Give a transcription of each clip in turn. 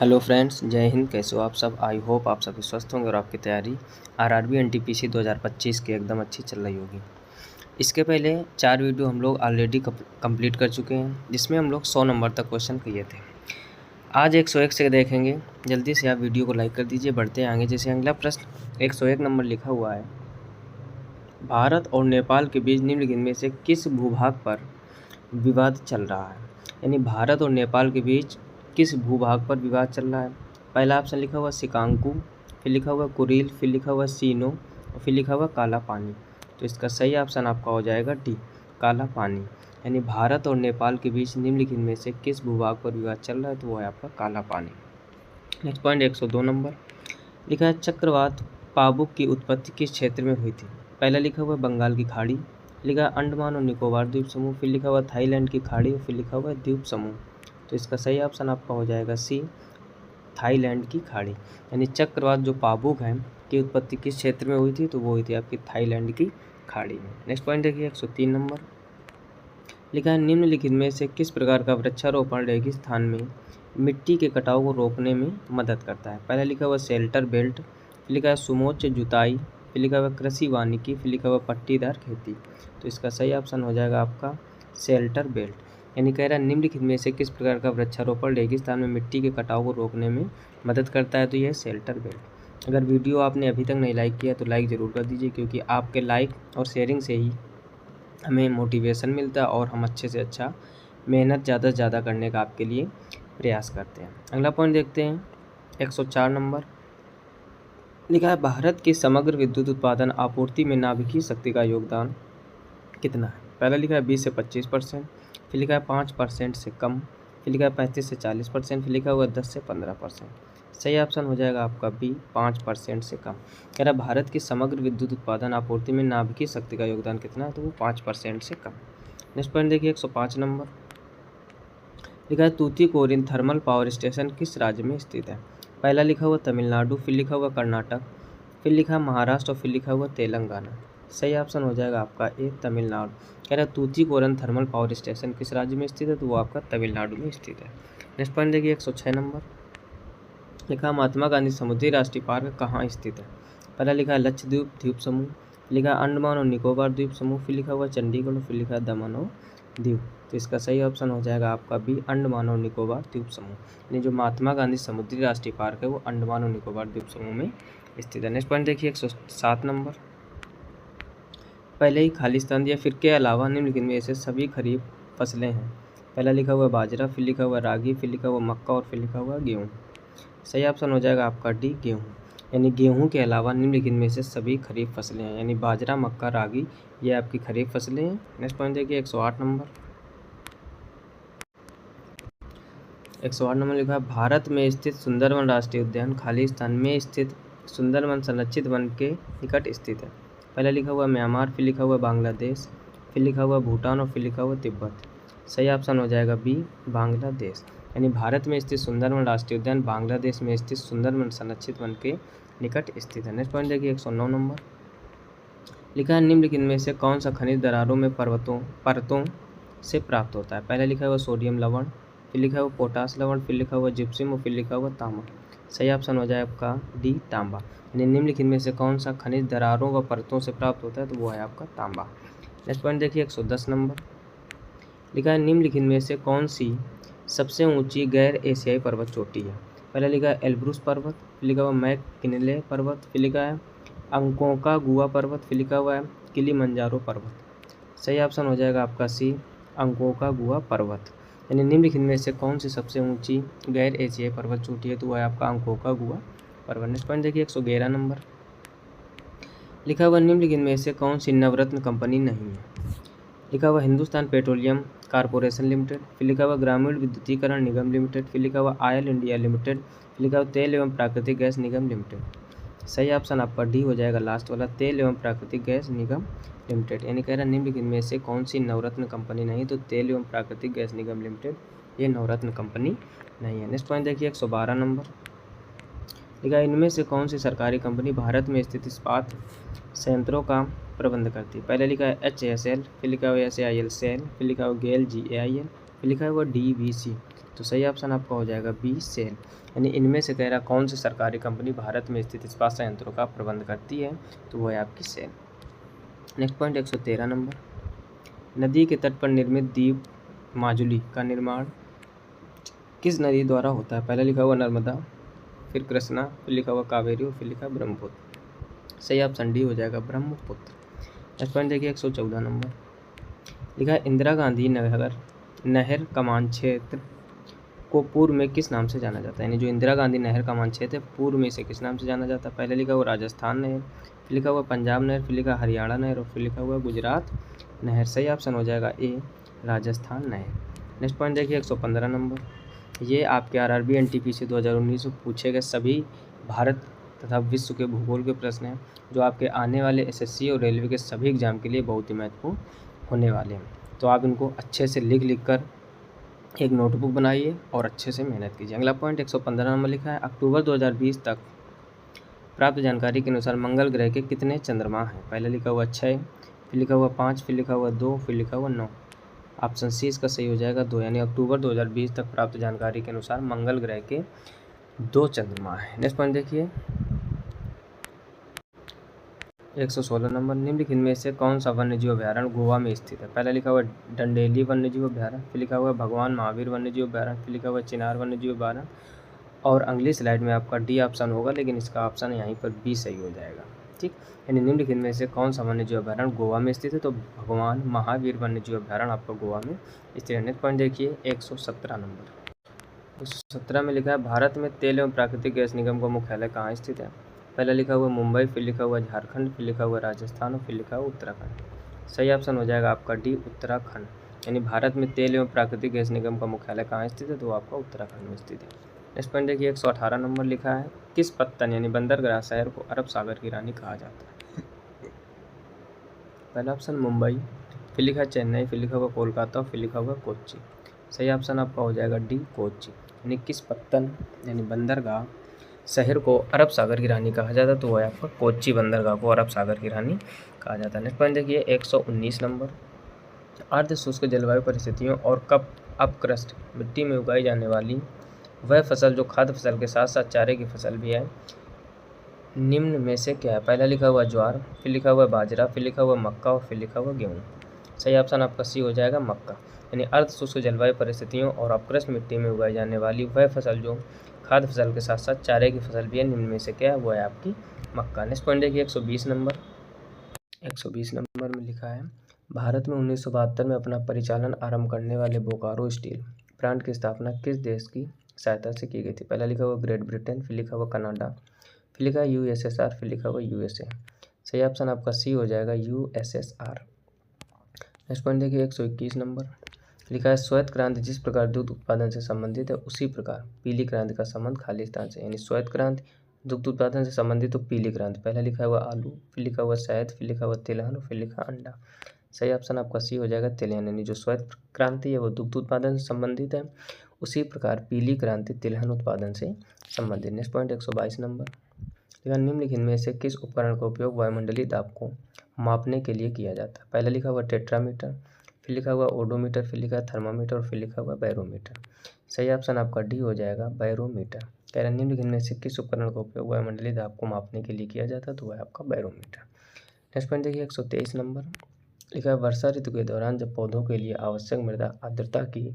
Hello friends, जय हिंद। कैसे हो आप सब? आई होप आप सभी स्वस्थ होंगे और आपकी तैयारी आरआरबी एनटीपीसी 2025 की एकदम अच्छी चल रही होगी। इसके पहले 4 वीडियो हम लोग ऑलरेडी कंप्लीट कर चुके हैं, जिसमें हम लोग 100 नंबर तक क्वेश्चन किए थे। आज 101 से देखेंगे। जल्दी से आप वीडियो को लाइक कर दीजिए, बढ़ते हैं आगे। जैसे अगला प्रश्न 101 नंबर लिखा हुआ है, भारत और नेपाल के बीच निम्नलिखित में से किस भूभाग पर विवाद चल रहा है? यानी भारत और नेपाल के बीच किस भूभाग पर विवाद चल रहा है? पहला ऑप्शन लिखा हुआ सिकांकू, फिर लिखा हुआ कुरील, फिर लिखा हुआ सीनो और फिर लिखा हुआ काला पानी। तो इसका सही ऑप्शन आपका हो जाएगा डी, काला पानी। यानी भारत और नेपाल के बीच निम्नलिखित में से किस भूभाग पर विवाद चल रहा है? तो वो है आपका काला पानी। नेक्स्ट पॉइंट 102 नंबर लिखा है, चक्रवात पाबुक की उत्पत्ति किस क्षेत्र में हुई थी? पहला लिखा हुआ बंगाल की खाड़ी, लिखा है अंडमान और निकोबार द्वीप समूह, फिर लिखा हुआ थाईलैंड की खाड़ी और फिर लिखा हुआ द्वीप समूह। तो इसका सही ऑप्शन आपका हो जाएगा सी, थाईलैंड की खाड़ी। यानी चक्रवात जो पाबुक है की उत्पत्ति किस क्षेत्र में हुई थी? तो वो हुई थी आपकी थाईलैंड की खाड़ी में। नेक्स्ट पॉइंट देखिए 103 नंबर लिखा है, निम्नलिखित में से किस प्रकार का वृक्षारोपण रेगिस्तान में मिट्टी के कटाव को रोकने में मदद करता है? पहला लिखा हुआ शेल्टर बेल्ट, फिर लिखा है सुमोच्च जुताई, फिर लिखा हुआ कृषि वानिकी, फिर लिखा हुआ पट्टीदार खेती। तो इसका सही ऑप्शन हो जाएगा आपका शेल्टर बेल्ट। यानी कह रहा है निम्नलिखित में से किस प्रकार का वृक्षारोपण रेगिस्तान में मिट्टी के कटाव को रोकने में मदद करता है? तो यह शेल्टर बेल्ट। अगर वीडियो आपने अभी तक नहीं लाइक किया तो लाइक ज़रूर कर दीजिए, क्योंकि आपके लाइक और शेयरिंग से ही हमें मोटिवेशन मिलता है और हम अच्छे से अच्छा मेहनत ज़्यादा से ज़्यादा करने का आपके लिए प्रयास करते हैं। अगला पॉइंट देखते हैं 104 नंबर लिखा है, भारत की समग्र विद्युत उत्पादन आपूर्ति में नाभिकीय शक्ति का योगदान कितना है? पहला लिखा है 20 से 25%, फिर लिखा है 5% से कम, फिर लिखा है 35 से 40%, फिर लिखा हुआ 10 से 15%। सही ऑप्शन हो जाएगा आपका बी, 5% से कम। कह रहा है भारत की समग्र विद्युत उत्पादन आपूर्ति में नाभिकीय शक्ति का योगदान कितना है? तो वो 5% से कम। नेक्स्ट पॉइंट देखिए 105 नंबर लिखा है, तूतीकोरिन थर्मल पावर स्टेशन किस राज्य में स्थित है? पहला लिखा हुआ तमिलनाडु, फिर लिखा हुआ कर्नाटक, फिर लिखा महाराष्ट्र और फिर लिखा हुआ तेलंगाना। सही ऑप्शन हो जाएगा आपका ए, तमिलनाडु। कह रहा है तूतीकोरिन थर्मल पावर स्टेशन किस राज्य में स्थित है? तो वो आपका तमिलनाडु में स्थित है। नेक्स्ट पॉइंट देखिए 106 नंबर लिखा, महात्मा गांधी समुद्री राष्ट्रीय पार्क कहाँ स्थित है? पहला लिखा है लक्षद्वीप द्वीप समूह, लिखा अंडमान और निकोबार द्वीप समूह, फिर लिखा हुआ चंडीगढ़ और फिर लिखा है दमन और दीव। तो इसका सही ऑप्शन हो जाएगा आपका बी, अंडमान और निकोबार द्वीप समूह। यानी जो महात्मा गांधी समुद्री राष्ट्रीय पार्क है वो अंडमान और निकोबार द्वीप समूह में स्थित है। नेक्स्ट पॉइंट देखिए 107 नंबर, पहले ही खालिस्तान दिया, फिर के अलावा निम्नलिखित में से सभी खरीफ फसलें हैं। पहला लिखा हुआ बाजरा, फिर लिखा हुआ रागी, फिर लिखा हुआ मक्का और फिर लिखा हुआ गेहूँ। सही ऑप्शन हो जाएगा आपका डी, गेहूँ। यानी गेहूं के अलावा निम्नलिखित में से सभी खरीफ फसलें हैं। यानी बाजरा, मक्का, रागी ये आपकी खरीफ फसलें हैं। नेक्स्ट पॉइंट देखिए 108 नंबर 108 नंबर लिखा है, भारत में स्थित सुंदरवन राष्ट्रीय उद्यान खालिस्तान में स्थित सुंदरवन संरक्षित वन के निकट स्थित है। पहला लिखा हुआ म्यांमार, फिर लिखा हुआ बांग्लादेश, फिर लिखा हुआ भूटान और फिर लिखा हुआ तिब्बत। सही ऑप्शन हो जाएगा बी, बांग्लादेश। यानी भारत में स्थित सुंदरवन राष्ट्रीय उद्यान बांग्लादेश में स्थित सुंदरवन संरक्षित वन के निकट स्थित है। नेक्स्ट पॉइंट देखिए 109 नंबर लिखा है, निम्नलिखित में से कौन सा खनिज दरारों में परतों से प्राप्त होता है? पहला लिखा हुआ सोडियम लवण, फिर लिखा हुआ पोटास लवण, फिर लिखा हुआ जिप्सम और फिर लिखा हुआ तांबा। सही ऑप्शन हो जाए आपका डी, तांबा। यानी निम्नलिखित में से कौन सा खनिज दरारों व परतों से प्राप्त होता है? तो वो है आपका तांबा। नेक्स्ट पॉइंट देखिए 110 नंबर लिखा है, निम्नलिखित में से कौन सी सबसे ऊंची गैर एशियाई पर्वत चोटी है? पहला लिखा है एल्ब्रूस पर्वत, फिर लिखा हुआ मैककिनले पर्वत, फिर लिखा है अंकोंकागुआ पर्वत, फिर लिखा हुआ है किलिमंजारो पर्वत। सही ऑप्शन हो जाएगा आपका सी, अंकोंकागुआ पर्वत। यानी निम्नलिखित में से कौन सी सबसे ऊंची गैर एशियाई पर्वत चोटी है? तो वह है आपका अंकोंकागुआ पर्वत। नेक्स्ट पॉइंट देखिए 111 नंबर लिखा हुआ, निम्नलिखित में से कौन सी नवरत्न कंपनी नहीं है? लिखा हुआ हिंदुस्तान पेट्रोलियम कॉर्पोरेशन लिमिटेड, फिर लिखा हुआ ग्रामीण विद्युतीकरण निगम लिमिटेड, फिर लिखा हुआ ऑयल इंडिया लिमिटेड, फिर लिखा हुआ तेल एवं प्राकृतिक गैस निगम लिमिटेड। सही ऑप्शन आपका डी हो जाएगा लास्ट वाला, तेल एवं प्राकृतिक गैस निगम लिमिटेड। यानी कह रहा है निम्नलिखित में से कौन सी नवरत्न कंपनी नहीं? तो तेल एवं प्राकृतिक गैस निगम लिमिटेड ये नवरत्न कंपनी नहीं है। नेक्स्ट पॉइंट देखिए 112 नंबर लिखा, इनमें से कौन सी सरकारी कंपनी भारत में स्थित इस्पात संयंत्रों का प्रबंध करती है? पहले लिखा है HASL, फिर लिखा हुआ SAIL सेल, फिर लिखा हुआ GAIL GAIL, फिर लिखा हुआ DVC। तो सही ऑप्शन आपका हो जाएगा बी सेल। यानी इनमें से कह रहा कौन सी सरकारी कंपनी भारत में स्थित इस्पात संयंत्रों का प्रबंध करती है, तो वो है आपकी सेल। नेक्स्ट पॉइंट 113 नंबर, नदी के तट पर निर्मित द्वीप माजुली का निर्माण किस नदी द्वारा होता है? पहले लिखा हुआ नर्मदा, फिर कृष्णा, फिर लिखा हुआ कावेरी और फिर लिखा ब्रह्मपुत्र। सही ऑप्शन डी हो जाएगा ब्रह्मपुत्र। नेक्स्ट पॉइंट देखिए 114 नंबर, लिखा है इंदिरा गांधी नहर कमान क्षेत्र को पूर्व में किस नाम से जाना जाता है? यानी जो इंदिरा गांधी नहर कमान क्षेत्र है पूर्व में इसे किस नाम से जाना जाता है? पहले लिखा हुआ राजस्थान नहर, फिर लिखा हुआ पंजाब नहर, फिर लिखा हरियाणा नहर और फिर लिखा हुआ गुजरात नहर। सही ऑप्शन हो जाएगा ए राजस्थान नहर। नेक्स्ट पॉइंट देखिए 115 नंबर, ये आपके आरआरबी एनटीपीसी 2019 में पूछे गए सभी भारत तथा विश्व के भूगोल के प्रश्न हैं जो आपके आने वाले एसएससी और रेलवे के सभी एग्जाम के लिए बहुत ही महत्वपूर्ण होने वाले हैं। तो आप इनको अच्छे से लिख कर एक नोटबुक बनाइए और अच्छे से मेहनत कीजिए। अगला पॉइंट 115 नंबर लिखा है अक्टूबर 2020 तक प्राप्त जानकारी के अनुसार मंगल ग्रह के कितने चंद्रमा हैं? पहले लिखा हुआ 6, फिर लिखा हुआ 5, फिर लिखा हुआ 2, फिर लिखा हुआ 9। ऑप्शन सी इसका सही हो जाएगा 2। यानी अक्टूबर 2020 तक प्राप्त जानकारी के अनुसार मंगल ग्रह के 2 चंद्रमा हैं। नेक्स्ट पॉइंट देखिए 116 नंबर, निम्नलिखित में से कौन सा वन्यजीव अभयारण्य गोवा में स्थित है? पहले लिखा हुआ डंडेली वन्यजीव अभयारण्य, फिर लिखा हुआ भगवान महावीर वन्यजीव अभयारण्य, फिर लिखा हुआ चिनार वन्यजीव अभयारण्य और अगली स्लाइड में आपका डी ऑप्शन होगा, लेकिन इसका ऑप्शन यहाँ पर बी सही हो जाएगा। ठीक, यानी निम्नलिखित में से कौन सा वन्यजीव अभयारण्य गोवा में स्थित है? तो भगवान महावीर वन्यजीव अभयारण्य आपका गोवा में स्थित है। नेक्स्ट पॉइंट देखिए 117 नंबर, 117 में लिखा है भारत में तेल एवं प्राकृतिक गैस निगम का मुख्यालय कहाँ स्थित है? पहले लिखा हुआ मुंबई, फिर लिखा हुआ झारखंड, फिर लिखा हुआ राजस्थान और फिर लिखा हुआ उत्तराखंड। सही ऑप्शन हो जाएगा आपका डी उत्तराखंड। यानी भारत में तेल एवं प्राकृतिक गैस निगम का मुख्यालय कहाँ स्थित है? तो आपका उत्तराखंड में स्थित है। नेक्स्ट पॉइंट देखिए 118 नंबर लिखा है किस पत्तन यानी बंदरगाह शहर को अरब सागर की रानी कहा जाता है? पहला ऑप्शन मुंबई, फिर लिखा चेन्नई, फिर लिखा हुआ कोलकाता और फिर लिखा हुआ कोच्चि। सही ऑप्शन आपका हो जाएगा डी कोच्चि। यानी किस पत्तन यानी बंदरगाह शहर को अरब सागर की रानी कहा जाता है? तो वह आपका कोच्चि बंदरगाह को अरब सागर की रानी कहा जाता है। नेक्स्ट पॉइंट देखिए 119 नंबर, अर्ध शुष्क जलवायु परिस्थितियों और कप अपक्रस्ट मिट्टी में उगाई जाने वाली वह फसल जो खाद्य फसल के साथ साथ चारे की फसल भी है निम्न में से क्या है? पहला लिखा हुआ ज्वार, फिर लिखा हुआ बाजरा, फिर लिखा हुआ मक्का और फिर लिखा हुआ गेहूँ। सही ऑप्शन आपका सी हो जाएगा मक्का। यानी अर्ध शुष्क जलवायु परिस्थितियों और अपक्रस्ट मिट्टी में उगाई जाने वाली वह फसल जो खाद्य फसल के साथ साथ चारे की फसल भी है निम्न में से क्या है? वो है आपकी मक्का। नेक्स्ट पॉइंट देखिए 120 नंबर, 120 नंबर में लिखा है भारत में 1972 में अपना परिचालन आरंभ करने वाले बोकारो स्टील प्लांट की स्थापना किस देश की सहायता से की गई थी? पहला लिखा हुआ ग्रेट ब्रिटेन, फिर लिखा हुआ कनाडा, फिर लिखा यूएसएसआर, फिर लिखा हुआ यूएसए। सही ऑप्शन आपका सी हो जाएगा यूएसएसआर। नेक्स्ट पॉइंट देखिए 121 नंबर, लिखा है श्वेत क्रांति जिस प्रकार दुग्ध उत्पादन से संबंधित है उसी प्रकार पीली क्रांति का संबंध खालिस्तान से। यानी श्वेत क्रांति दुग्ध उत्पादन से संबंधित तो पीली क्रांति, पहला लिखा हुआ आलू, फिर लिखा हुआ शहद, फिर लिखा हुआ तिलहन और फिर लिखा अंडा। सही ऑप्शन आपका सी हो जाएगा तिलहन। यानी जो श्वेत क्रांति है वो दुग्ध उत्पादन से संबंधित है, उसी प्रकार पीली क्रांति तिलहन उत्पादन से संबंधित। नेक्स्ट पॉइंट 122 नंबर, लिखा निम्नलिखित में से किस उपकरण का उपयोग वायुमंडलीय दाब को मापने के लिए किया जाता है? पहला लिखा हुआ टेट्रामीटर, फिर लिखा हुआ ओडोमीटर, फिर लिखा थर्मामीटर और फिर लिखा हुआ बैरोमीटर। सही ऑप्शन आपका डी हो जाएगा बैरोमीटर। कह रहे निम्नलिखित में से किस उपकरण का उपयोग वायुमंडलीय दाब को मापने के लिए किया जाता है? तो वह आपका बैरोमीटर। नेक्स्ट पॉइंट देखिए 123 नंबर, लिखा है वर्षा ऋतु के दौरान जब पौधों के लिए आवश्यक मृदा आर्द्रता की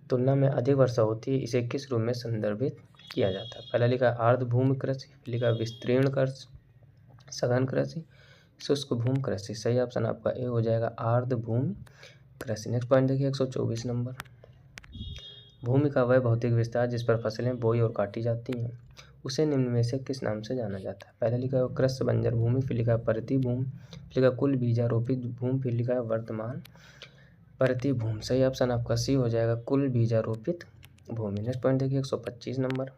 तुलना में अधिक वर्षा होती है इसे किस रूप में संदर्भित किया जाता है? पहला लिखा है आर्द्र भूमि कृषि, फिर लिखा है विस्तीर्ण कृषि, सघन कृषि, शुष्क भूमि कृषि। सही ऑप्शन आपका ए हो जाएगा आर्द्र भूमि कृषि। नेक्स्ट पॉइंट देखिए 124 नंबर, भूमि का वह भौतिक विस्तार जिस पर फसलें बोई और काटी जाती हैं उसे निम्न में से किस नाम से जाना जाता है? पहले लिखा है कृषि बंजर भूमि, फिर लिखा है परती भूमि, फिर लिखा कुल बीजारोपित भूमि, फिर लिखा है वर्तमान परती भूमि। सही ऑप्शन आपका सी हो जाएगा कुल बीजारोपित भूमि। नेक्स्ट पॉइंट देखिए 125 नंबर,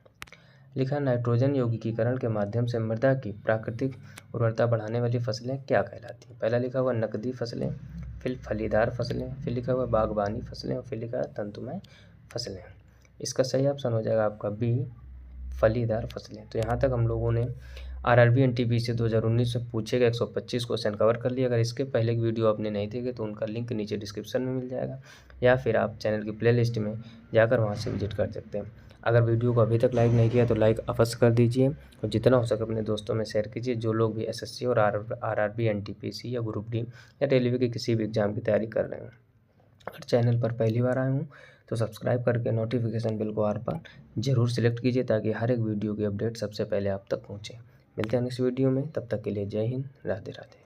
लिखा नाइट्रोजन यौगिकीकरण के माध्यम से मृदा की प्राकृतिक उर्वरता बढ़ाने वाली फसलें क्या कहलाती हैं? पहला लिखा हुआ नकदी फसलें, फिर फलीदार फसलें, फिर लिखा हुआ बागवानी फसलें और फिर लिखा है तंतुमय फसलें। इसका सही ऑप्शन हो जाएगा आपका बी फलीदार फसलें। तो यहाँ तक हम लोगों ने आरआरबी एनटीपीसी 2019 में पूछे गए 125 क्वेश्चन कवर कर लिए। अगर इसके पहले की वीडियो आपने नहीं देखे तो उनका लिंक नीचे डिस्क्रिप्शन में मिल जाएगा, या फिर आप चैनल की प्लेलिस्ट में जाकर वहाँ से विजिट कर सकते हैं। अगर वीडियो को अभी तक लाइक नहीं किया तो लाइक अवश्य कर दीजिए और जितना हो सके अपने दोस्तों में शेयर कीजिए, जो लोग भी एसएससी और आरआरबी एनटीपीसी या ग्रुप डी या रेलवे के किसी भी एग्जाम की तैयारी कर रहे हैं। अगर चैनल पर पहली बार आए हूँ तो सब्सक्राइब करके नोटिफिकेशन बिल को आल पर जरूर सिलेक्ट कीजिए, ताकि हर एक वीडियो की अपडेट सबसे पहले आप तक पहुँचे। मिलते हैं नेक्स्ट वीडियो में, तब तक के लिए जय हिंद, राधे राधे।